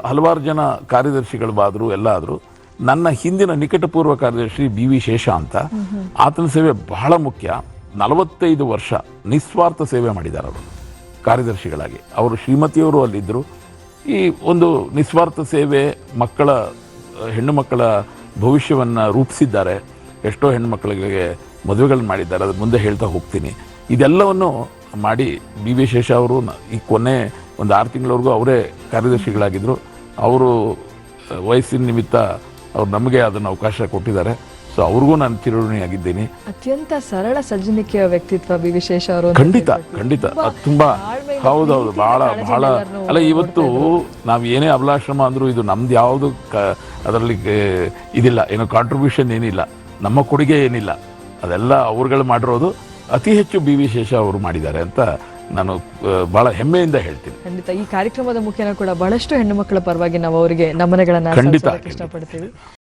ಹಲವಾರು ಜನ ಕಾರ್ಯದರ್ಶಿಗಳು ಬಾದ್ರು ಎಲ್ಲ ಆದರು. ನನ್ನ ಹಿಂದಿನ ನಿಕಟಪೂರ್ವ ಕಾರ್ಯದರ್ಶಿ BV ಶೇಷ ಅಂತ, ಆತನ ಸೇವೆ ಬಹಳ ಮುಖ್ಯ. 45 ವರ್ಷ ನಿಸ್ವಾರ್ಥ ಸೇವೆ ಮಾಡಿದ್ದಾರೆ ಅವರು ಕಾರ್ಯದರ್ಶಿಗಳಾಗಿ. ಅವರು ಶ್ರೀಮತಿಯವರು ಅಲ್ಲಿದ್ದರು. ಈ ಒಂದು ನಿಸ್ವಾರ್ಥ ಸೇವೆ ಹೆಣ್ಣು ಮಕ್ಕಳ ಭವಿಷ್ಯವನ್ನು ರೂಪಿಸಿದ್ದಾರೆ. ಎಷ್ಟೋ ಹೆಣ್ಣು ಮಕ್ಕಳಿಗೆ ಮದುವೆಗಳನ್ನ ಮಾಡಿದ್ದಾರೆ, ಅದ್ರ ಮುಂದೆ ಹೇಳ್ತಾ ಹೋಗ್ತೀನಿ. ಇದೆಲ್ಲವನ್ನು ಮಾಡಿ BV ಶೇಷ ಅವರು ಈ ಕೊನೆ ಒಂದು 6 ತಿಂಗಳವರೆಗೂ ಅವರೇ ಕಾರ್ಯದರ್ಶಿಗಳಾಗಿದ್ದರು. ಅವರು ವಯಸ್ಸಿನ ನಿಮಿತ್ತ ಅವ್ರು ನಮಗೆ ಅದನ್ನು ಅವಕಾಶ ಕೊಟ್ಟಿದ್ದಾರೆ. ಸೊ ಅವ್ರಿಗೂ ನಾನು ಚಿರಋಣಿಯಾಗಿದ್ದೀನಿ. ಅತ್ಯಂತ ಸರಳ ಸಜ್ಜನಿಕೆಯ ವ್ಯಕ್ತಿತ್ವ BV ಶೇಷ ಅವರು. ಖಂಡಿತ ಅದು ತುಂಬಾ ಹೌದೌದು, ಬಹಳ ಅಲ್ಲ. ಇವತ್ತು ನಾವು ಏನೇ ಅಬಲಾಶ್ರಮ ಅಂದರೂ ಇದು ನಮ್ದು ಯಾವುದು ಅದರಲ್ಲಿ ಇದಿಲ್ಲ, ಏನೋ ಕಾಂಟ್ರಿಬ್ಯೂಷನ್ ಏನಿಲ್ಲ, ನಮ್ಮ ಕೊಡುಗೆ ಏನಿಲ್ಲ. ಅದೆಲ್ಲ ಅವ್ರುಗಳು ಮಾಡಿರೋದು. ಅತಿ ಹೆಚ್ಚು BV ಶೇಷ ಅವರು ಮಾಡಿದ್ದಾರೆ ಅಂತ ನಾನು ಬಹಳ ಹೆಮ್ಮೆಯಿಂದ ಹೇಳ್ತೀನಿ. ಖಂಡಿತ ಈ ಕಾರ್ಯಕ್ರಮದ ಮುಖೇನ ಕೂಡ ಬಹಳಷ್ಟು ಹೆಣ್ಣು ಮಕ್ಕಳ ಪರವಾಗಿ ನಾವು ಅವರಿಗೆ ನಮನಗಳನ್ನ ಇಷ್ಟಪಡ್ತೀವಿ.